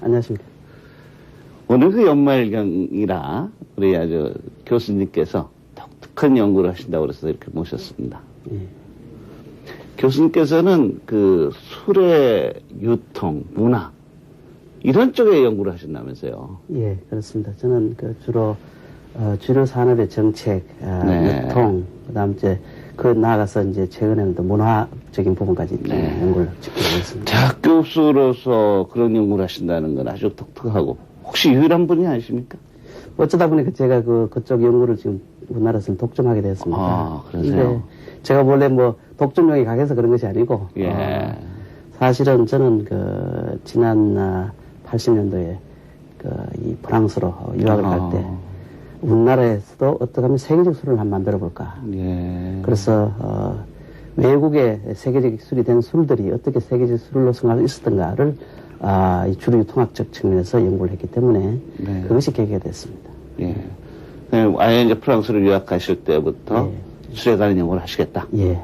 안녕하십니까. 오늘 그 연말경이라 우리 아주 교수님께서 독특한 연구를 하신다고 그래서 이렇게 모셨습니다. 예. 교수님께서는 그 술의 유통, 문화 이런 쪽에 연구를 하신다면서요. 예, 그렇습니다. 저는 그 주로 주류 산업의 정책, 네. 유통, 그다음 이제 그 나아가서 이제 최근에는 또 문화적인 부분까지 네. 연구를 지키고 있습니다. 대학 교수로서 그런 연구를 하신다는 건 아주 독특하고 혹시 유일한 분이 아니십니까? 어쩌다 보니까 제가 그쪽 연구를 지금 우리나라에서는 독점하게 되었습니다. 아, 그러세요? 제가 원래 뭐 독점용이 강해서 그런 것이 아니고, 예. 사실은 저는 그 지난 80년도에 이 프랑스로 유학을 갈 때 우리나라에서도 어떻게 하면 세계적 술을 한번 만들어 볼까. 예. 그래서 외국의 세계적 술이 된 술들이 어떻게 세계적 술로 성장할 수 있었던가를 이 주류 유통학적 측면에서 연구를 했기 때문에 네. 그것이 계기가 됐습니다. 예. 아예 이제 프랑스로 유학하실 때부터 예. 술에 관한 연구를 하시겠다. 예.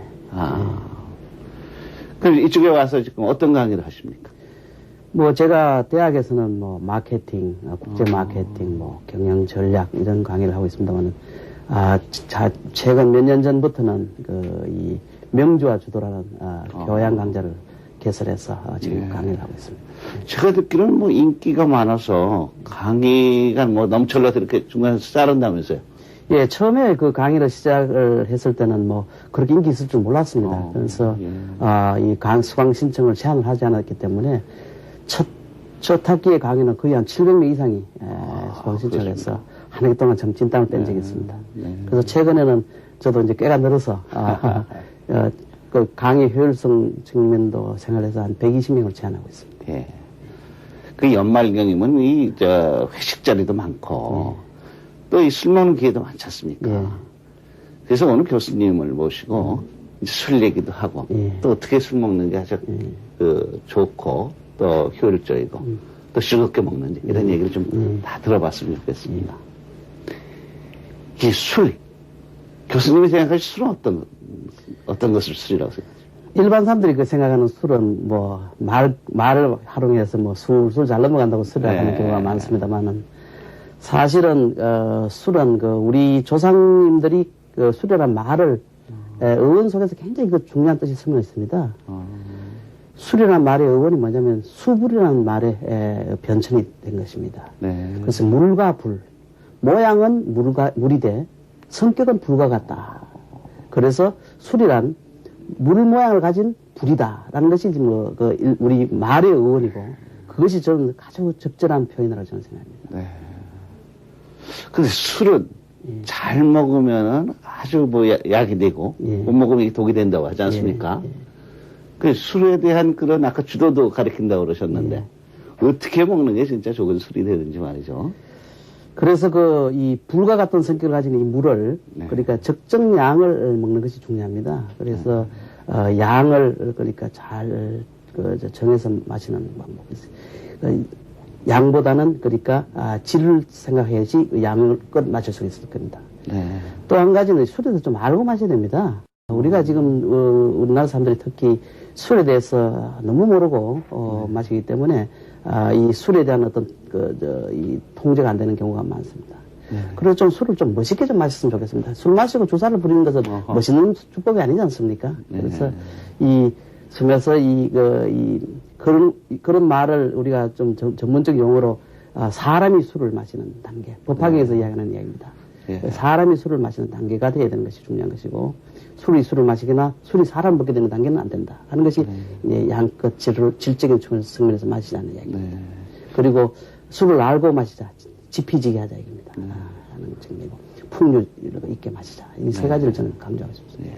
그럼 이쪽에 와서 지금 어떤 강의를 하십니까? 뭐 제가 대학에서는 뭐 마케팅, 국제 마케팅, 뭐 경영 전략 이런 강의를 하고 있습니다만은 최근 몇 년 전부터는 이 명주와 주도라는 교양 강좌를 개설해서 지금 예. 강의를 하고 있습니다. 제가 듣기로는 뭐 인기가 많아서 강의가 뭐 넘쳐나서 이렇게 중간에서 자른다면서요? 예, 처음에 그 강의를 시작을 했을 때는 뭐 그렇게 인기 있을 줄 몰랐습니다. 그래서 이 수강 신청을 제한을 하지 않았기 때문에 첫 학기의 강의는 거의 한 700명 이상이 수강 신청을 해서 한 해 동안 정진땀을 뗀 적이 있습니다. 그래서 최근에는 저도 이제 꽤가 늘어서 그 강의 효율성 측면도 생각해서 한 120명을 제한하고 있습니다. 예. 그 연말경이면 회식 자리도 많고 또 이 술 먹는 기회도 많지 않습니까? 예. 그래서 오늘 교수님을 모시고 이제 술 얘기도 하고 또 어떻게 술 먹는 게 아주 좋고 또 효율적이고 또 즐겁게 먹는지 이런 얘기를 좀 다 들어봤으면 좋겠습니다. 이 술, 교수님이 생각하실 술은 어떤 것을 술이라고 생각하세요? 일반 사람들이 그 생각하는 술은 뭐 말을 활용해서 뭐 술 잘 넘어간다고 술이라고 하는 경우가 많습니다만은 사실은 술은 우리 조상님들이 술이라는 말을 어원 속에서 굉장히 중요한 뜻이 숨어 있습니다. 술이라는 말의 어원이 뭐냐면 수불이라는 말의 변천이 된 것입니다. 네. 그래서 물과 불, 모양은 물이 돼 성격은 불과 같다. 그래서 술이란 물 모양을 가진 불이다라는 것이 우리 말의 어원이고 그것이 저는 아주 적절한 표현이라고 저는 생각합니다. 네. 근데 술은 잘 먹으면은 아주 약이 되고 못 먹으면 이게 독이 된다고 하지 않습니까? 그 술에 대한 그런 아까 주도도 가리킨다고 그러셨는데 어떻게 먹는 게 진짜 좋은 술이 되는지 말이죠. 그래서 이 불과 같은 성격을 가진 이 물을 그러니까 적정량을 먹는 것이 중요합니다. 그래서 양을 그러니까 잘 정해서 마시는 방법이 있어요. 양보다는 그러니까 질을 생각해야지 양을 끝 맞출 수 있을 겁니다. 또 한 가지는 술에도 좀 알고 마셔야 됩니다. 우리가 지금 우리나라 사람들이 특히 술에 대해서 너무 모르고 마시기 때문에 이 술에 대한 어떤 이 통제가 안 되는 경우가 많습니다. 그래서 좀 술을 좀 멋있게 좀 마셨으면 좋겠습니다. 술 마시고 주사를 부리는 것은 멋있는 주법이 아니지 않습니까? 그래서 쓰면서 그런 말을 우리가 좀 전문적 용어로 사람이 술을 마시는 단계, 법학에서 이야기하는 이야기입니다. 사람이 술을 마시는 단계가 되어야 되는 것이 중요한 것이고 술이 술을 마시거나 술이 사람을 먹게 되는 단계는 안 된다 하는 것이 양껏 질적인 측면에서 마시자는 이야기입니다. 그리고 술을 알고 마시자, 지피지게 하자 이겁니다. 하는 측면이고 풍류 있게 마시자. 이 세 가지를 저는 강조하고 싶습니다.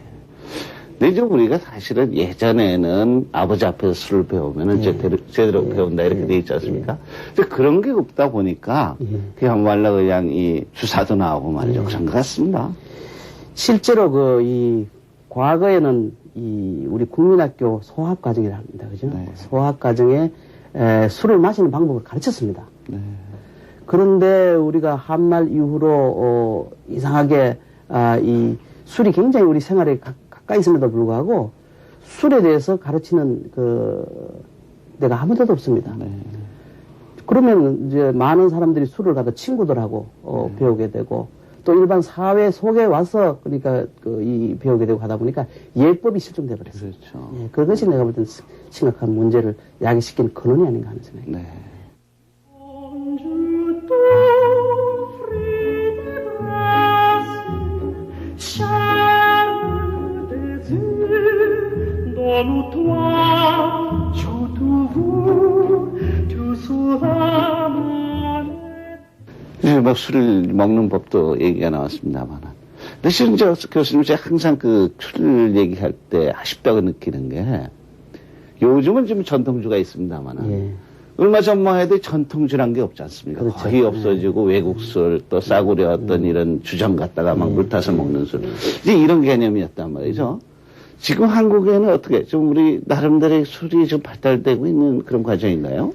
근데 이제 우리가 사실은 예전에는 아버지 앞에서 술을 배우면은 제대로 배운다 이렇게 돼 있지 않습니까? 근데 그런 게 없다 보니까 그야말로 그냥 이 주사도 나오고 말이죠. 그런 것 같습니다. 실제로 이 과거에는 우리 국민학교 소학 과정이라 합니다. 그죠? 소학 과정에 술을 마시는 방법을 가르쳤습니다. 그런데 우리가 한말 이후로 이상하게 이 술이 굉장히 우리 생활에 가까이 있음에도 불구하고 술에 대해서 가르치는 데가 아무 데도 없습니다. 그러면 이제 많은 사람들이 술을 갖다 친구들하고 배우게 되고 또 일반 사회 속에 와서 그러니까 이 배우게 되고 하다 보니까 예법이 실종돼 버렸어요. 그렇죠. 예, 그것이 내가 볼 때는 심각한 문제를 야기시킨 근원이 아닌가 하는 생각입니다. 네. 이제 뭐 술을 먹는 법도 얘기가 나왔습니다만. 근데 실은 교수님, 제가 항상 술 얘기할 때 아쉽다고 느끼는 게 요즘은 좀 전통주가 있습니다만. 예. 얼마 전만 해도 전통주란 게 없지 않습니까? 그렇죠. 거의 없어지고 외국 술, 또 싸구려 어떤 이런 주정 갖다가 막 물 타서 먹는 술. 이제 이런 개념이었단 말이죠. 지금 한국에는 어떻게 좀 우리 나름대로의 술이 좀 발달되고 있는 그런 과정인가요?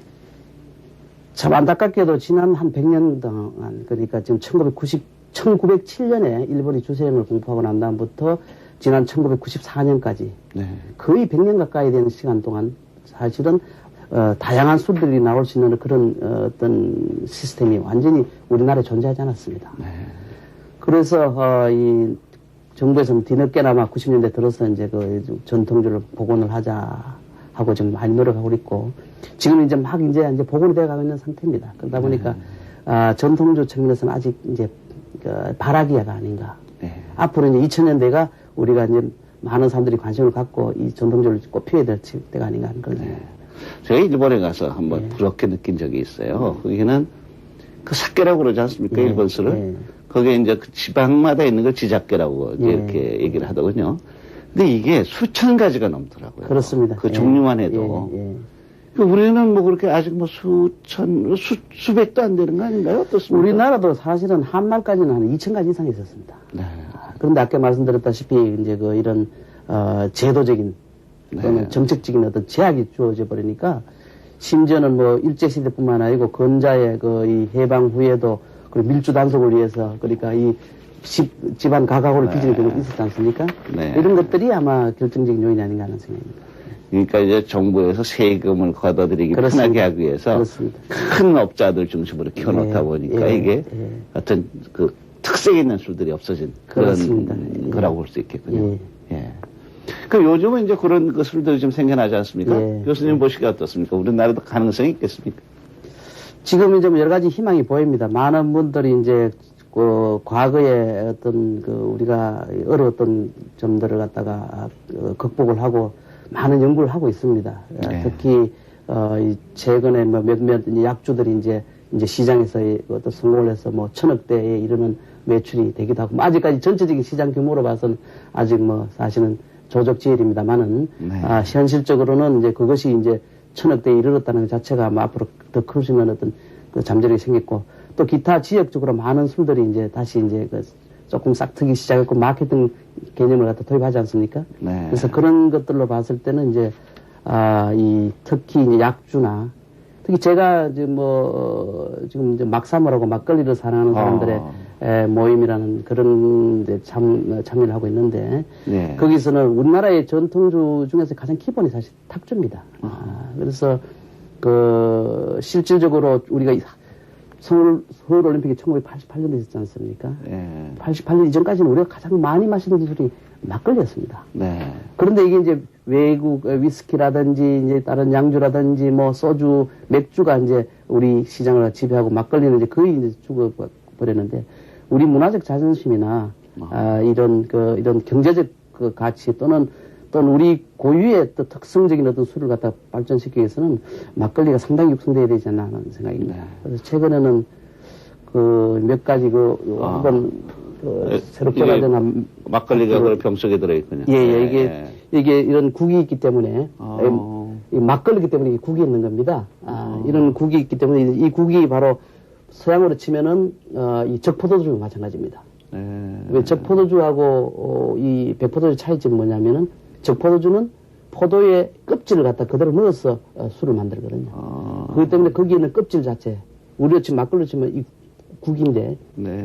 참 안타깝게도 지난 한 100년 동안 그러니까 지금 1907년에 일본이 주세형을 공포하고 난 다음부터 지난 1994년까지 네. 거의 100년 가까이 되는 시간 동안 사실은 다양한 술들이 나올 수 있는 그런 어떤 시스템이 완전히 우리나라에 존재하지 않았습니다. 네. 그래서 이 정부에서는 뒤늦게나마 90년대 들어서 이제 그 전통주를 복원을 하자 하고 지금 많이 노력하고 있고 지금 이제 막 이제 복원이 되어 가고 있는 상태입니다. 그러다 보니까 전통주 측면에서는 아직 이제 바라기야가 아닌가. 네. 앞으로 이제 2000년대가 우리가 이제 많은 사람들이 관심을 갖고 이 전통주를 꼭 피워야 될 때가 아닌가 하는 그런 생각입니다. 제가 일본에 가서 한번 부럽게 느낀 적이 있어요. 거기는 그 사케라고 그러지 않습니까? 일본 술을. 거기에 이제 그 지방마다 있는 걸 지자케라고 이렇게 얘기를 하더군요. 근데 이게 수천 가지가 넘더라고요. 그렇습니다. 그 종류만 해도. 우리는 뭐 그렇게 아직 뭐 수백도 안 되는 거 아닌가요? 어떻습니까? 우리나라도 사실은 한말까지는 한 2,000가지 이상 있었습니다. 네. 그런데 아까 말씀드렸다시피 이제 이런 제도적인 또는 정책적인 어떤 제약이 주어져 버리니까 심지어는 뭐 일제시대뿐만 아니고 건자의 이 해방 후에도 그리고 밀주 단속을 위해서 그러니까 이 집안 가가고를 빚는 경우도 있었지 않습니까? 네. 이런 것들이 아마 결정적인 요인이 아닌가 하는 생각입니다. 그러니까 이제 정부에서 세금을 걷어들이기 그렇습니다. 편하게 하기 위해서 그렇습니다. 큰 업자들 중심으로 키워놓다 보니까 이게 어떤 그 특색 있는 술들이 없어진 그렇습니다. 그런 거라고 볼 수 있겠군요. 예. 그 요즘은 이제 그런 그 술들이 좀 생겨나지 않습니까? 교수님 보시기에 어떻습니까? 우리나라도 가능성이 있겠습니까? 지금 이제 여러 가지 희망이 보입니다. 많은 분들이 이제 과거에 어떤 우리가 어려웠던 점들을 갖다가 극복을 하고 많은 연구를 하고 있습니다. 네. 특히 최근에 뭐 몇몇 약주들이 이제 시장에서 어떤 성공을 해서 뭐 1,000억 대에 이르는 매출이 되기도 하고, 뭐 아직까지 전체적인 시장 규모로 봐서는 아직 뭐 사실은 조적지열입니다만은 현실적으로는 이제 그것이 이제 1,000억 대에 이르렀다는 것 자체가 아마 앞으로 더 클 수 있는 어떤 그 잠재력이 생겼고, 또 기타 지역적으로 많은 술들이 이제 다시 이제 조금 싹트기 시작했고 마케팅 개념을 갖다 도입하지 않습니까? 네. 그래서 그런 것들로 봤을 때는 이제 특히 이제 약주나 특히 제가 이제 지금 이제 막사물하고 막걸리를 사랑하는 사람들의 모임이라는 그런 이제 참여를 하고 있는데 거기서는 우리나라의 전통주 중에서 가장 기본이 사실 탁주입니다. 그래서 실질적으로 우리가 서울 올림픽이 1988년에 있었지 않습니까? 88년 이전까지는 우리가 가장 많이 마시는 술이 막걸리였습니다. 그런데 이게 이제 외국 위스키라든지 이제 다른 양주라든지 뭐 소주, 맥주가 이제 우리 시장을 지배하고 막걸리는 이제 거의 이제 죽어버렸는데 우리 문화적 자존심이나 이런 경제적 가치 또는 우리 고유의 또 특성적인 어떤 술을 갖다 발전시키기 위해서는 막걸리가 상당히 육성돼야 되지 않나 하는 생각입니다. 그래서 최근에는 몇 가지 한번 새로 개발된 막걸리가 병 속에 들어있군요. 이게 이런 국이 있기 때문에 이 막걸리기 때문에 이 국이 있는 겁니다. 이런 국이 있기 때문에 이 국이 바로 서양으로 치면은 이 적포도주와 마찬가지입니다. 왜 적포도주하고 이 백포도주 차이점이 뭐냐면은 적포도주는 포도의 껍질을 갖다 그대로 넣어서 술을 만들거든요. 그렇기 때문에 거기에 있는 껍질 자체, 우리가 지금 막걸리 치면 이 국인데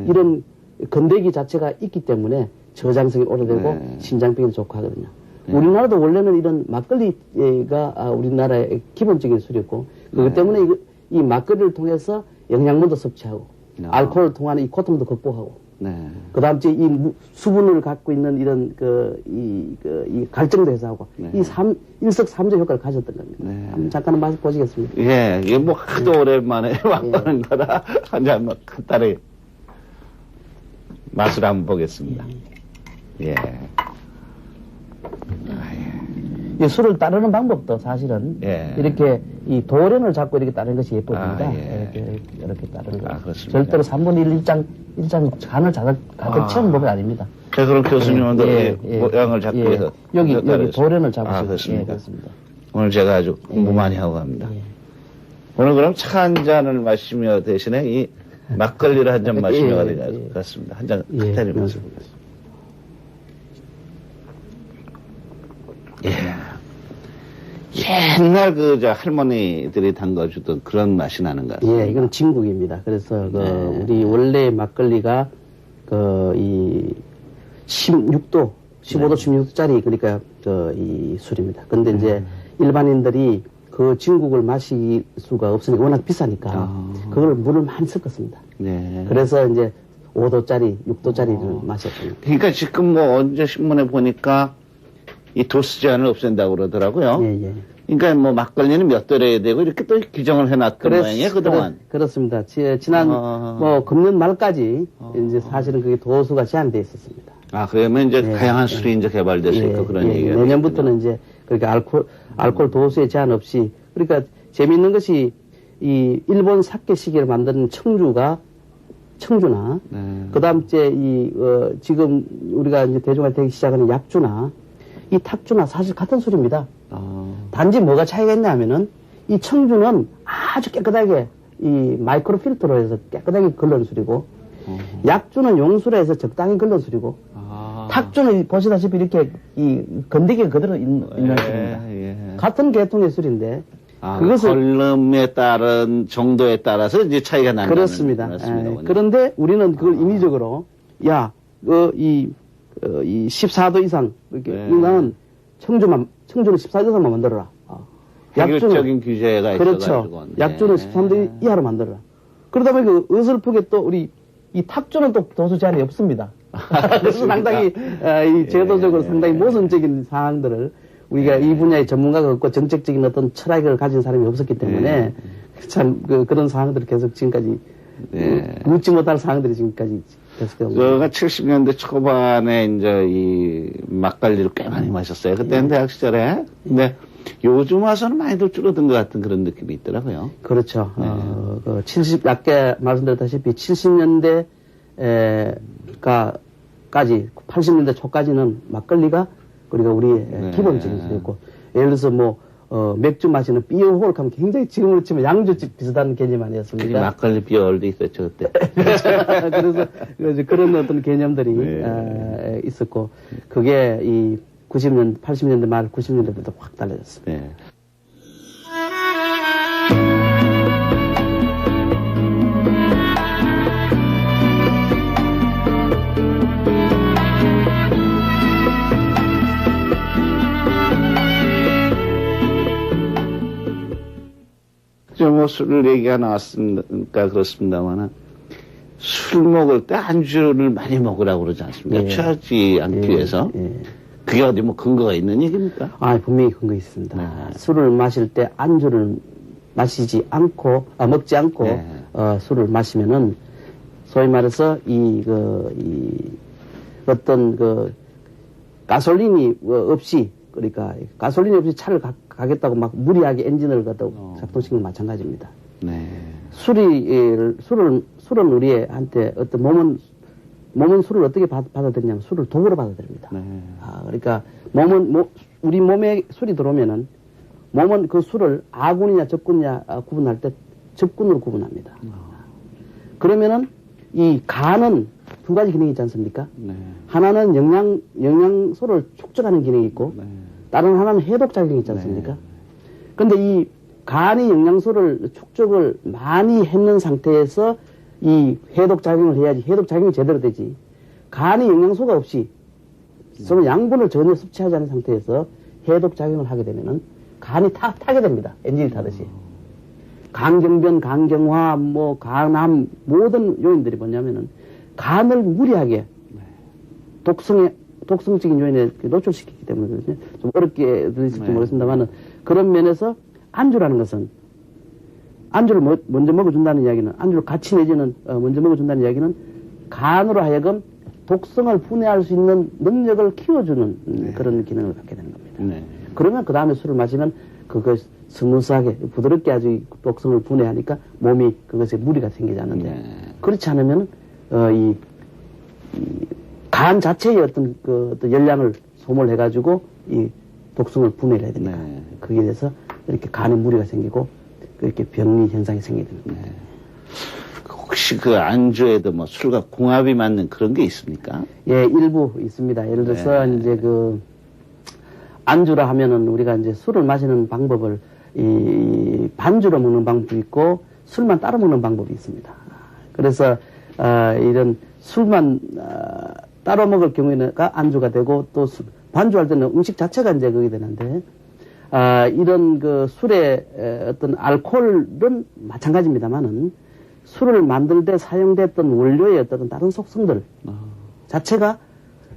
이런 건더기 자체가 있기 때문에 저장성이 오래되고 신장병이 좋고 하거든요. 우리나라도 원래는 이런 막걸리가 우리나라의 기본적인 술이었고 그것 때문에 이 막걸리를 통해서 영양분도 섭취하고 알코올을 통한 이 고통도 극복하고 네. 그 다음 이 수분을 갖고 있는 이런 이 갈증도 해소하고 네. 일석삼조 효과를 가졌던 겁니다. 네. 한번 잠깐 맛을 보시겠습니다. 예, 이게 뭐 하도 오랜만에 막걸리는 거라 한잔 간단히 맛을 한번 보겠습니다. 예. 이 술을 따르는 방법도 사실은 예. 이렇게 이 도련을 잡고 이렇게 따르는 것이 예쁩니다. 아, 예. 이렇게 따르는 거. 그렇습니다. 절대로 3분의 1장 간을 가득 채운 법이 아닙니다. 자, 그럼 교수님은 예. 모양을 잡기 위해서 여기 도련을 잡으시고. 그렇습니다. 예, 그렇습니다. 오늘 제가 아주 공부 많이 하고 갑니다. 오늘 그럼 차 한 잔을 마시며 대신에 이 막걸리를 한 잔 마시며 가야 될 것 같습니다. 한 잔 간단히 마셔보겠습니다. 예. 옛날 할머니들이 담가주던 그런 맛이 나는 것 같습니다. 예, 이건 진국입니다. 그래서 우리 원래 막걸리가 이 16도, 15도, 16도짜리 그러니까 이 술입니다. 근데 이제 일반인들이 그 진국을 마실 수가 없으니까 워낙 비싸니까 그걸 물을 많이 섞었습니다. 네. 그래서 이제 5도짜리, 6도짜리를 마셨습니다. 그러니까 지금 뭐 언제 신문에 보니까 이 도수 제한을 없앤다고 그러더라고요. 예. 그러니까 뭐 막걸리는 몇 도래야 되고 이렇게 또 규정을 해놨던 모양이에요, 그동안. 그렇습니다. 지난 뭐 금년 말까지 이제 사실은 그게 도수가 제한돼 있었습니다. 아, 그러면 이제 다양한 술이 이제 개발됐으니까 그런 얘기가. 내년부터는 이제 그렇게 알코올 도수에 제한 없이 그러니까 재미있는 것이 이 일본 사케 시계를 만드는 청주나 그다음 이제 지금 우리가 이제 대중화되기 되기 시작하는 약주나 이 탁주나 사실 같은 술입니다. 단지 뭐가 차이가 있냐면은 이 청주는 아주 깨끗하게 이 마이크로 필터로 해서 깨끗하게 걸러는 술이고 약주는 용수로 해서 적당히 걸러는 술이고 탁주는 보시다시피 이렇게 이 건더기가 그대로 있는 술입니다. 예. 같은 계통의 술인데 그것을 걸름에 따른 정도에 따라서 이제 차이가 나는 그렇습니다. 그런데 우리는 그걸 인위적으로 이 14도 이상 이렇게 인간은 청주는 14도 이상만 만들어라. 약주는 규제가 있어가지고. 그렇죠. 약주는 13도 이하로 만들어라. 그러다 보니까 의술프게 또 우리 이 탁주는 또 도수 제한이 없습니다. 그래서 상당히 이 제도적으로 상당히 모순적인 사항들을 우리가 이 분야의 전문가가 없고 정책적인 어떤 철학을 가진 사람이 없었기 때문에 참 그런 사항들을 계속 지금까지 묻지 못할 사항들이 지금까지 계속되고 제가 70년대 초반에 이제 이 막걸리를 꽤 많이 마셨어요. 그때는 대학 시절에. 근데 요즘 와서는 많이들 줄어든 것 같은 그런 느낌이 있더라고요. 그렇죠. 아까 말씀드렸다시피 70년대 까지 80년대 초까지는 막걸리가 우리가 우리의 기본적인 술이었고 예를 들어서 뭐 맥주 마시는 비어홀 하면 굉장히 지금으로 치면 양주집 비슷한 개념 아니었습니까? 막걸리 비어홀도 있었죠 그때. 그래서 그런 어떤 개념들이 있었고 그게 이 90년, 80년대 말 90년대부터 확 달라졌습니다. 네. 뭐 술을 얘기가 나왔으니까 그렇습니다만은 술 먹을 때 안주를 많이 먹으라고 그러지 않습니까? 취하지 않기 위해서. 그게 어디 뭐 근거가 있는 얘기입니까? 분명히 근거 있습니다. 술을 마실 때 안주를 먹지 않고 술을 마시면은 소위 말해서 어떤 가솔린이 없이 그러니까 가솔린이 없이 차를 가겠다고 막 무리하게 엔진을 갖다 작동시키는 건 마찬가지입니다. 네. 술은 우리한테 어떤 몸은 술을 어떻게 받아들이냐면 술을 독으로 받아들입니다. 네. 그러니까 우리 몸에 술이 들어오면은 몸은 그 술을 아군이냐 적군이냐 구분할 때 적군으로 구분합니다. 그러면은 이 간은 두 가지 기능이 있지 않습니까? 네. 하나는 영양소를 축적하는 기능이 있고 다른 하나는 해독 작용이 있지 않습니까? 그런데 이 간이 영양소를 축적을 많이 했는 상태에서 이 해독 작용을 해야지 해독 작용이 제대로 되지. 간이 영양소가 없이 서로 양분을 전혀 섭취하지 않은 상태에서 해독 작용을 하게 되면은 간이 타게 됩니다. 엔진이 타듯이. 간경변, 간경화, 뭐 간암 모든 요인들이 뭐냐면은 간을 무리하게 독성적인 요인에 노출시키기 때문에 좀 어렵게 들으실지 모르겠습니다만은 그런 면에서 안주라는 것은 안주를 먼저 먹어준다는 이야기는 안주를 같이 내지는 먼저 먹어준다는 이야기는 간으로 하여금 독성을 분해할 수 있는 능력을 키워주는 그런 기능을 갖게 되는 겁니다. 그러면 그 다음에 술을 마시면 그것 스무스하게 부드럽게 아주 독성을 분해하니까 몸이 그것에 무리가 생기지 않는데 그렇지 않으면 이 간 자체의 어떤 열량을 소모해가지고 이 독성을 분해를 해야 되니까 거기에 대해서 이렇게 간에 무리가 생기고 그렇게 병리 현상이 생기게 됩니다. 혹시 그 안주에도 뭐 술과 궁합이 맞는 그런 게 있습니까? 예, 일부 있습니다. 예를 들어서 이제 그 안주라 하면은 우리가 이제 술을 마시는 방법을 이 반주로 먹는 방법이 있고 술만 따로 먹는 방법이 있습니다. 그래서 이런 술만 따로 먹을 경우에는 안주가 되고 또 반주할 때는 음식 자체가 이제 그게 되는데 이런 그 술의 어떤 알코올은 마찬가지입니다만은 술을 만들 때 사용됐던 원료의 어떤 다른 속성들 자체가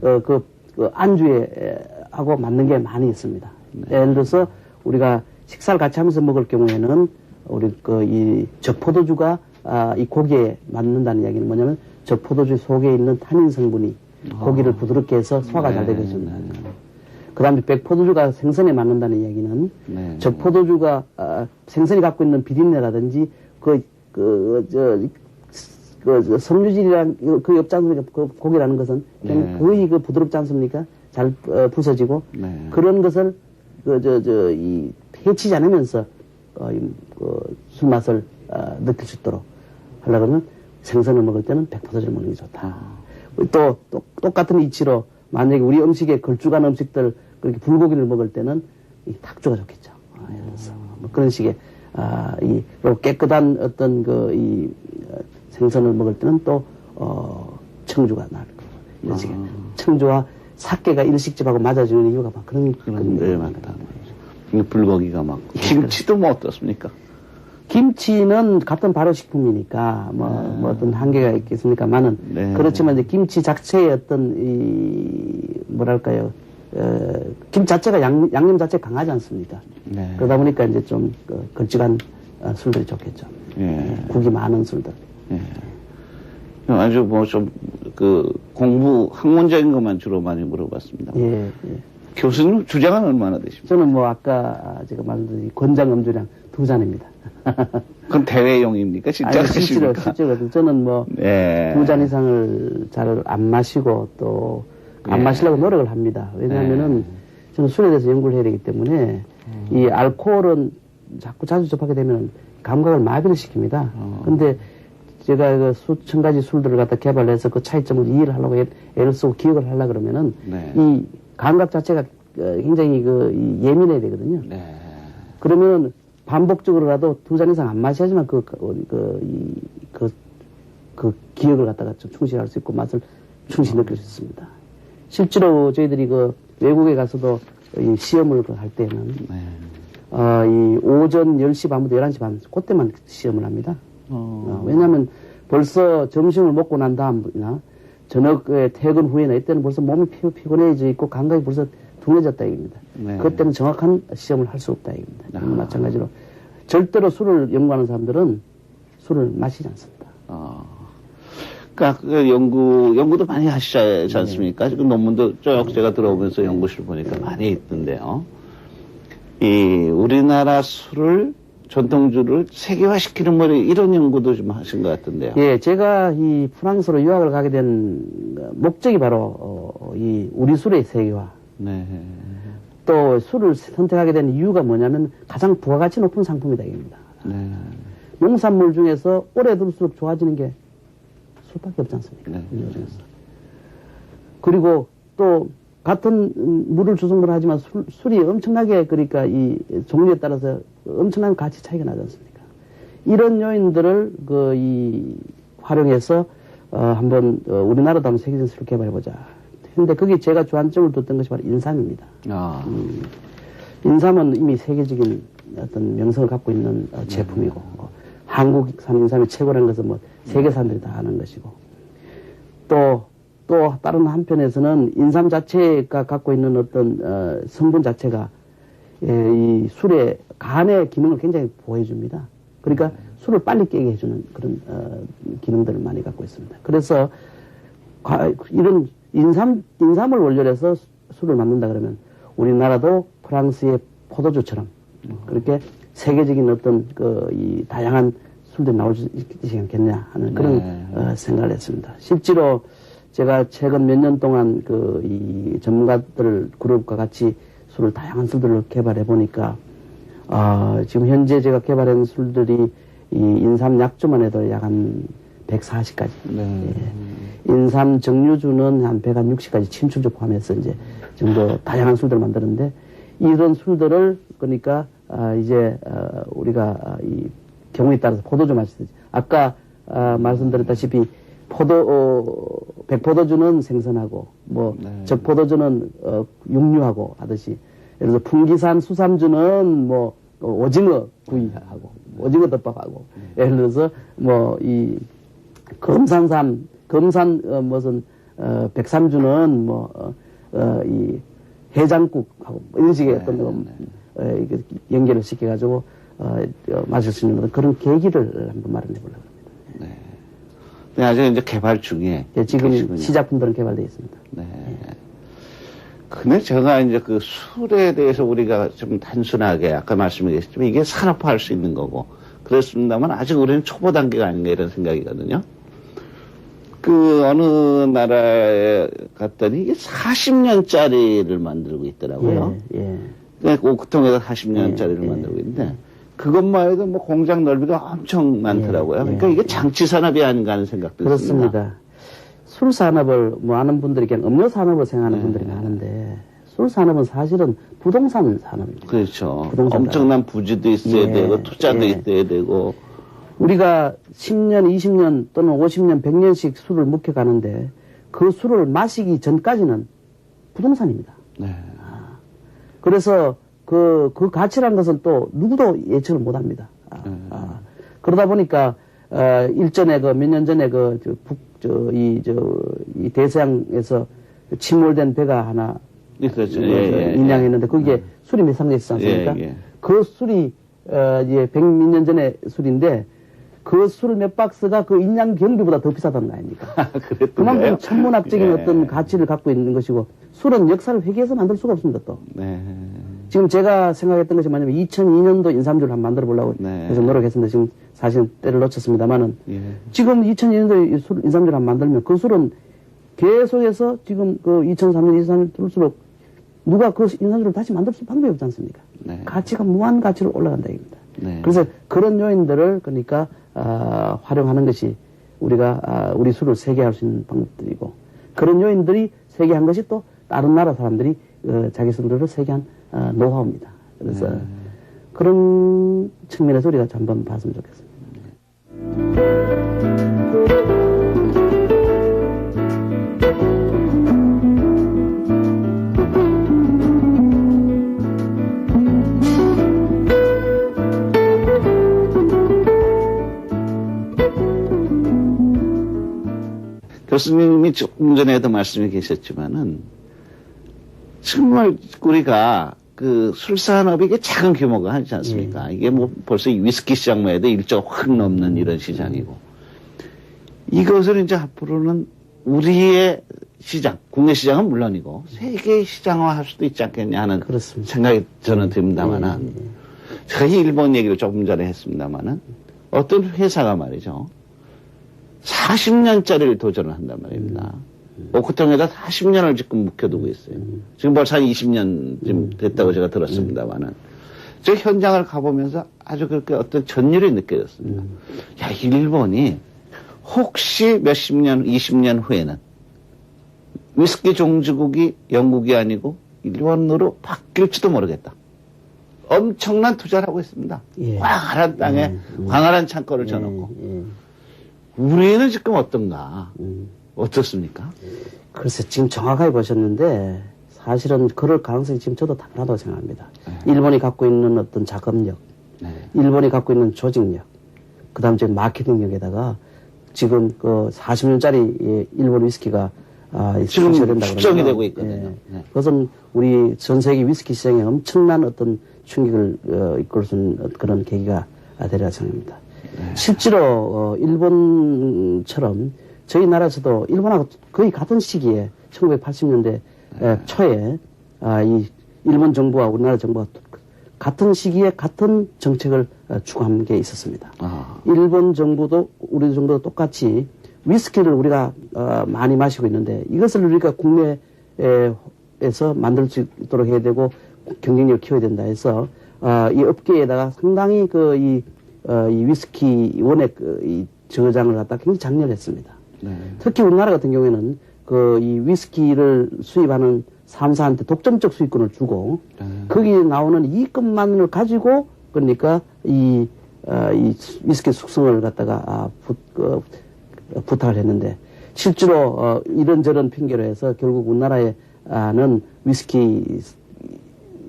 그 안주에 하고 맞는 게 많이 있습니다. 예를 들어서 우리가 식사를 같이 하면서 먹을 경우에는 우리 이 저포도주가 이 고기에 맞는다는 이야기는 뭐냐면 저포도주 속에 있는 타닌 성분이 고기를 부드럽게 해서 소화가 잘 되게 해줍니다. 그 다음에 백포도주가 생선에 맞는다는 이야기는 저포도주가 생선이 갖고 있는 비린내라든지 섬유질이란 그 없지 않습니까? 그 고기라는 것은 거의 그 부드럽지 않습니까? 잘 부서지고 그런 것을 이 해치지 않으면서 술 맛을 느낄 수 있도록 하려고 하면 생선을 먹을 때는 백포도주를 먹는 게 좋다. 또 똑같은 이치로 만약에 우리 음식에 걸쭉한 음식들 그렇게 불고기를 먹을 때는 이 닭주가 좋겠죠. 그래서 뭐 그런 식의 그리고 깨끗한 어떤 이 생선을 먹을 때는 또 청주가 나을 거고 이런 식의 청주와 사케가 일식집하고 맞아주는 이유가 막 그런 네, 맞다. 불고기가 막 김치도 뭐 어떻습니까? 김치는 같은 발효식품이니까 뭐 어떤 한계가 있겠습니까만은 그렇지만 이제 김치 자체의 어떤 뭐랄까요 김 자체가 양념 자체가 강하지 않습니까? 그러다 보니까 이제 좀 걸쭉한 술들이 좋겠죠. 국이 많은 술들. 아주 뭐 좀 공부 학문적인 것만 주로 많이 물어봤습니다. 교수님 주장은 얼마나 되십니까? 저는 뭐 아까 제가 말씀드린 권장 음주량 2잔입니다. 그럼 대회용입니까? 진짜 실제로 저는 뭐 2잔 이상을 잘 안 마시고 또 안 마시려고 노력을 합니다. 왜냐하면은 저는 술에 대해서 연구를 해야 되기 때문에 이 알코올은 자주 접하게 되면 감각을 마비를 시킵니다. 근데 제가 그 수천 가지 술들을 갖다 개발해서 그 차이점을 이해를 하려고 애를 쓰고 기억을 하려고 그러면은 이 감각 자체가 굉장히 예민해야 되거든요. 그러면 반복적으로라도 2잔 이상 안 마셔야지만 그 기억을 갖다가 좀 충실할 수 있고 맛을 충실히 느낄 수 있습니다. 실제로 저희들이 외국에 가서도 이 시험을 할 때는 이 오전 10시 반부터 11시 반 그때만 시험을 합니다. 왜냐하면 벌써 점심을 먹고 난 다음이나 저녁에 퇴근 후에나 이때는 벌써 몸이 피곤해져 있고 감각이 벌써 둔해졌다 얘기입니다. 그때는 정확한 시험을 할 수 없다 얘기입니다. 마찬가지로 절대로 술을 연구하는 사람들은 술을 마시지 않습니다. 그러니까 그 연구도 많이 하시지 않습니까? 지금 논문도 쭉 제가 들어오면서 연구실 보니까 많이 있던데요. 이 우리나라 술을 전통주를 세계화시키는 뭐 이런 연구도 좀 하신 것 같은데요. 예, 제가 이 프랑스로 유학을 가게 된 목적이 바로 이 우리 술의 세계화. 또 술을 선택하게 된 이유가 뭐냐면 가장 부가가치 높은 상품이다 이겁니다. 농산물 중에서 오래 둘수록 좋아지는 게 술밖에 없지 않습니까? 그리고 또 같은 물을 주성분을 하지만 술이 엄청나게 그러니까 이 종류에 따라서 엄청난 가치 차이가 나지 않습니까? 이런 요인들을 활용해서 한번 우리나라도 한번 세계적인 술을 개발해보자. 근데 거기 제가 주안점을 뒀던 것이 바로 인삼입니다. 인삼은 이미 세계적인 어떤 명성을 갖고 있는 제품이고 한국산 인삼이 최고라는 것은 뭐 세계 사람들이 다 아는 것이고 또 다른 한편에서는 인삼 자체가 갖고 있는 어떤 성분 자체가 이 술의 간의 기능을 굉장히 보호해줍니다. 그러니까 술을 빨리 깨게 해주는 그런 기능들을 많이 갖고 있습니다. 그래서 이런 인삼을 원료로 해서 술을 만든다 그러면 우리나라도 프랑스의 포도주처럼 그렇게 세계적인 어떤 이 다양한 술들이 나올 수 있지 않겠냐 하는 그런 생각을 했습니다. 실제로 제가 최근 몇 년 동안 이 전문가들 그룹과 같이 술을 다양한 술들을 개발해 보니까 지금 현재 제가 개발한 술들이 이 인삼 약주만 해도 약 한 140가지. 예. 인삼 정류주는 한 160가지 침출주 포함해서 이제 정도 다양한 술들을 만드는데 이런 술들을 그러니까 이제 우리가 이 경우에 따라서 포도주 마시듯이 아까 말씀드렸다시피 백포도주는 생선하고 뭐 적포도주는 육류하고 하듯이 예를 들어서 풍기산 수삼주는 뭐 오징어 구이하고 오징어 덮밥하고 예를 들어서 뭐 이 금산 무슨 백삼주는 뭐 이 해장국하고 이런 식의 어떤 연결을 시켜가지고 마실 수 있는 그런 계기를 한번 마련해 보려고 합니다. 네. 아직 이제 개발 중에. 예, 지금 계시군요. 시작품들은 개발되어 있습니다. 네. 근데 제가 이제 그 술에 대해서 우리가 좀 단순하게 아까 말씀해 주셨지만 이게 산업화할 수 있는 거고 그렇습니다만 아직 우리는 초보 단계가 아닌가 이런 생각이거든요. 그 어느 나라에 갔더니 이게 40년짜리를 만들고 있더라고요. 오크통에서 40년짜리를 만들고 있는데 그것만 해도 뭐 공장 넓이가 엄청 많더라고요. 그러니까 이게 장치 산업이 아닌가 하는 생각도 그렇습니다. 있습니다. 술 산업을 뭐 아는 분들이 그냥 음료 산업을 생각하는 분들이 많은데 술 산업은 사실은 부동산 산업입니다. 그렇죠. 엄청난 부지도 있어야 되고 투자도 있어야 되고 우리가 10년, 20년 또는 50년, 100년씩 술을 묵혀가는데 그 술을 마시기 전까지는 부동산입니다. 그래서 그 가치라는 것은 또 누구도 예측을 못 합니다. 그러다 보니까 일전에 몇 년 전에 이 대서양에서 침몰된 배가 하나 인양했는데 그게 술이 매상돼 있지 않습니까? 그 술이 이제 100몇 년 전의 술인데 그 술 몇 박스가 그 인양 경비보다 더 비싸다는 거 아닙니까? 그만큼 천문학적인 어떤 가치를 갖고 있는 것이고 술은 역사를 회귀해서 만들 수가 없습니다 또. 지금 제가 생각했던 것이 뭐냐면 2002년도 인삼주를 한번 만들어 보려고 해서 노력했습니다. 지금 사실 때를 놓쳤습니다만은 지금 2002년도에 인삼주를 한번 만들면 그 술은 계속해서 지금 그 2003년, 2004년 들을수록 누가 그 인삼주를 다시 만들 수 방법이 없지 않습니까? 가치가 무한 가치로 올라간다 입니다. 그래서 그런 요인들을 그러니까 활용하는 것이 우리가 우리 술을 세계할 수 있는 방법들이고 그런 요인들이 세계한 것이 또 다른 나라 사람들이 자기 술들을 세계한 노하우입니다. 그래서 그런 측면에서 우리가 한번 봤으면 좋겠습니다. 교수님이 조금 전에도 말씀해 계셨지만은 정말 우리가 그 술산업이 이게 작은 규모가 하지 않습니까? 이게 뭐 벌써 위스키 시장만 해도 1조가 확 넘는 이런 시장이고 이것을 이제 앞으로는 우리의 시장, 국내 시장은 물론이고 세계 시장화할 수도 있지 않겠냐 하는 생각이 저는 듭니다만은 제가 일본 얘기를 조금 전에 했습니다만은 어떤 회사가 말이죠. 40년짜리를 도전을 한단 말입니다. 오크통에다 40년을 지금 묵혀두고 있어요. 지금 벌써 한 20년쯤 됐다고 제가 들었습니다만은. 저 현장을 가보면서 아주 그렇게 어떤 전율이 느껴졌습니다. 야, 일본이 혹시 몇십 년, 20년 후에는 위스키 종주국이 영국이 아니고 일본으로 바뀔지도 모르겠다. 엄청난 투자를 하고 있습니다. 광활한 땅에 광활한 창고를 쳐놓고. 우리는 지금 어떤가? 어떻습니까? 글쎄, 지금 정확하게 보셨는데, 사실은 그럴 가능성이 지금 저도 당연하다고 생각합니다. 일본이 갖고 있는 어떤 자금력, 일본이 갖고 있는 조직력, 그 다음 이제 마케팅력에다가 지금 그 40년짜리 일본 위스키가 지금 된다고 숙성이 되고 있거든요. 네. 그것은 우리 전 세계 위스키 시장에 엄청난 어떤 충격을 이끌 수 있는 그런 계기가 되리라 생각합니다. 네. 실제로 일본처럼 저희 나라에서도 일본하고 거의 같은 시기에 1980년대 초에 이 일본 정부와 우리나라 정부가 같은 시기에 같은 정책을 추구한 게 있었습니다. 일본 정부도 우리 정부도 똑같이 위스키를 우리가 많이 마시고 있는데 이것을 우리가 국내에서 만들 수 있도록 해야 되고 경쟁력을 키워야 된다 해서 이 업계에다가 상당히 이 위스키 원액 이 저장을 갖다 굉장히 장려했습니다. 네. 특히 우리나라 같은 경우에는 이 위스키를 수입하는 3사한테 독점적 수익권을 주고 거기에 나오는 이익금만을 가지고 그러니까 이 위스키 숙성을 갖다가 부탁을 했는데 실제로 이런저런 핑계로 해서 결국 우리나라에는 위스키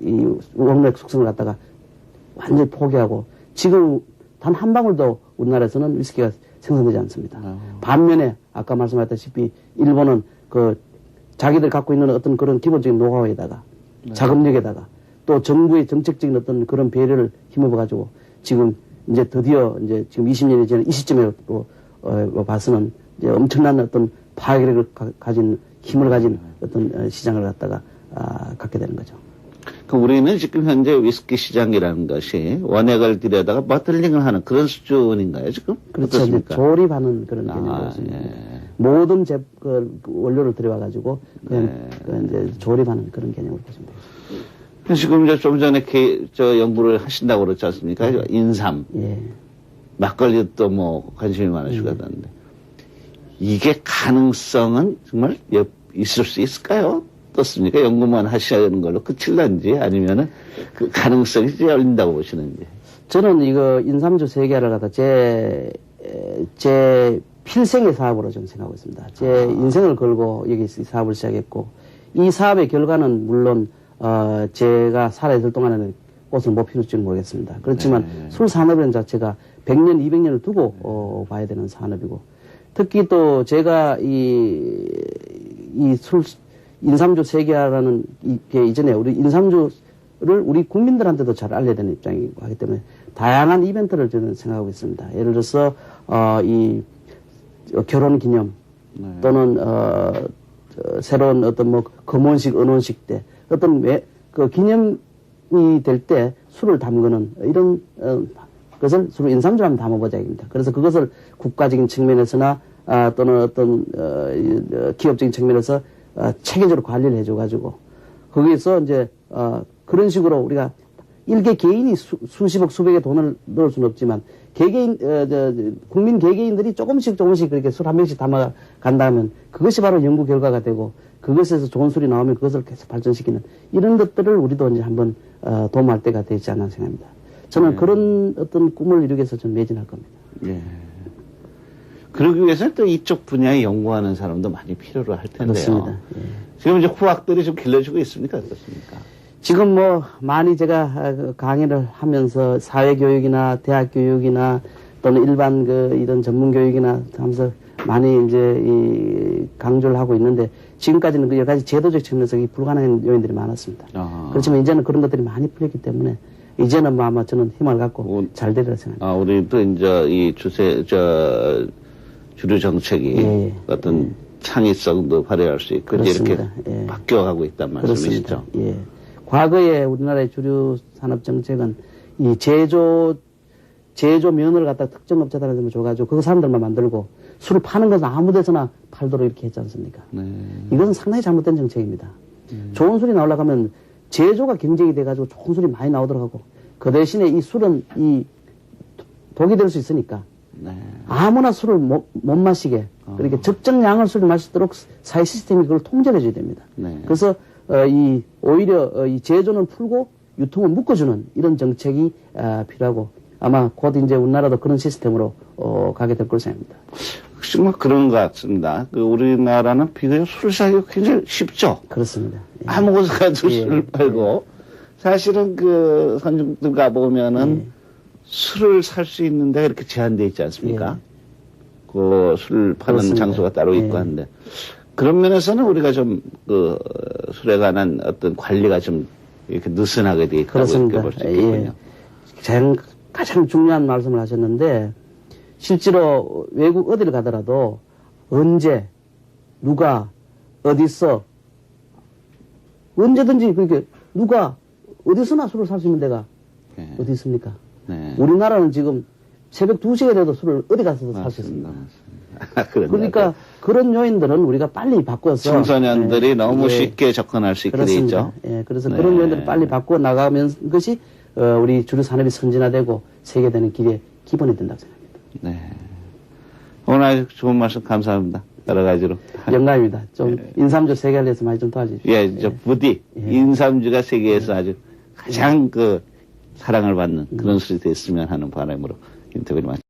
이 원액 숙성을 갖다가 완전히 포기하고 지금 단 한 방울도 우리나라에서는 위스키가 생산되지 않습니다. 반면에 아까 말씀하셨다시피 일본은 자기들 갖고 있는 어떤 그런 기본적인 노하우에다가 자금력에다가 또 정부의 정책적인 어떤 그런 배려를 힘입어가지고 지금 이제 드디어 이제 지금 20년이 지난 이 시점에 봐서는 이제 엄청난 어떤 파괴력을 가진 힘을 가진 어떤 시장을 갖다가 갖게 되는 거죠. 우리는 지금 현재 위스키 시장이라는 것이 원액을 들여다가 버틀링을 하는 그런 수준인가요, 지금? 그렇죠. 어떻습니까? 조립하는 그런 개념이었습니다. 예. 모든 원료를 들여와가지고 이제 조립하는 그런 개념으로 보시면 되겠습니다. 지금 이제 좀 전에 연구를 하신다고 그렇지 않습니까? 인삼. 예. 막걸리도 뭐 관심이 많으시고 하던데. 이게 가능성은 정말 있을 수 있을까요? 어떻습니까? 연구만 하시는 걸로 끝일런지 아니면은 그 가능성이 열린다고 보시는지. 저는 이거 인삼주 세계화를 갖다 제 필생의 사업으로 좀 생각하고 있습니다. 제 인생을 걸고 여기 사업을 시작했고 이 사업의 결과는 물론 제가 살아있을 동안에는 꽃을 못 피울지 모르겠습니다. 그렇지만 술 산업이라는 자체가 100년, 200년을 두고 봐야 되는 산업이고 특히 또 제가 인삼주 세계화라는 게 이전에 우리 인삼주를 우리 국민들한테도 잘 알려야 되는 입장이고 하기 때문에 다양한 이벤트를 저는 생각하고 있습니다. 예를 들어서 결혼 기념 또는 새로운 어떤 뭐 금혼식, 은혼식 때 어떤 기념이 될 때 술을 담그는 이런 것을 서로 인삼주를 한번 담아보자입니다. 그래서 그것을 국가적인 측면에서나 또는 어떤 기업적인 측면에서 체계적으로 관리를 해줘가지고 거기에서 이제 그런 식으로 우리가 일개 개인이 수십억 수백의 돈을 넣을 수는 없지만 개개인 국민 개개인들이 조금씩 그렇게 술 한 병씩 담아 간다면 그것이 바로 연구 결과가 되고 그것에서 좋은 술이 나오면 그것을 계속 발전시키는 이런 것들을 우리도 이제 한번 도모할 때가 되지 않나 생각합니다. 저는 그런 어떤 꿈을 이루기 위해서 좀 매진할 겁니다. 예. 그러기 위해서는 또 이쪽 분야에 연구하는 사람도 많이 필요로 할 텐데요. 그렇습니다. 예. 지금 이제 후학들이 좀 길러지고 있습니까? 어떻습니까? 지금 뭐 많이 제가 강의를 하면서 사회교육이나 대학교육이나 또는 일반 이런 전문교육이나 하면서 많이 이제 강조를 하고 있는데 지금까지는 여러 가지 제도적 측면에서 불가능한 요인들이 많았습니다. 그렇지만 이제는 그런 것들이 많이 풀렸기 때문에 이제는 뭐 아마 저는 힘을 갖고 잘 되리라 생각합니다. 우리 또 이제 이 주류 정책이 어떤 창의성도 발휘할 수 있고 이렇게 바뀌어가고 있단 말씀이시죠. 예. 과거에 우리나라의 주류 산업 정책은 이 제조 면을 갖다 특정 업체들한테 줘가지고 그 사람들만 만들고 술을 파는 것은 아무 데서나 팔도록 이렇게 했지 않습니까? 이것은 상당히 잘못된 정책입니다. 좋은 술이 나오려고 하면 제조가 경쟁이 돼가지고 좋은 술이 많이 나오도록 하고 그 대신에 이 술은 독이 될 수 있으니까 아무나 술을 못 마시게 그렇게 적정량을 술을 마시도록 사회 시스템이 그걸 통제를 해줘야 됩니다. 그래서 오히려 이 제조는 풀고 유통을 묶어주는 이런 정책이 필요하고 아마 곧 이제 우리나라도 그런 시스템으로 가게 될 걸로 생각합니다. 정말 그런 것 같습니다. 우리나라는 비교적 술을 사기가 굉장히 쉽죠. 그렇습니다. 예. 아무 곳에 가도 술을 팔고 사실은 선진국들 가보면은 술을 살 수 있는 데가 이렇게 제한되어 있지 않습니까? 예. 그 술 파는 그렇습니다. 장소가 따로 있고 예. 한데 그런 면에서는 우리가 좀 그 술에 관한 어떤 관리가 좀 이렇게 느슨하게 돼 있다고 그렇습니다. 볼 수 있겠군요. 가장 중요한 말씀을 하셨는데 실제로 외국 어디를 가더라도 언제 누가 어디서 언제든지 그렇게 누가 어디서나 술을 살 수 있는 데가 네. 어디 있습니까? 네. 우리나라는 지금 새벽 2시에 돼도 술을 어디 가서도 살 수 있습니다. 그러니까 그런 요인들은 우리가 빨리 바꿔서 청소년들이 예, 너무 예, 쉽게 접근할 수 있게 돼 그렇습니다. 있죠. 예, 그래서 네. 그런 요인들을 빨리 바꿔 나가면 것이 우리 주류 산업이 선진화되고 세계되는 길의 기본이 된다고 생각합니다. 네. 오늘 아주 좋은 말씀 감사합니다. 여러 가지로. 영광입니다. 좀 인삼주 세계를 위해서 많이 좀 도와주십시오. 예, 저 부디 인삼주가 세계에서 아주 가장 그 사랑을 받는 그런 술이 됐으면 하는 바람으로 인터뷰를 마쳤습니다.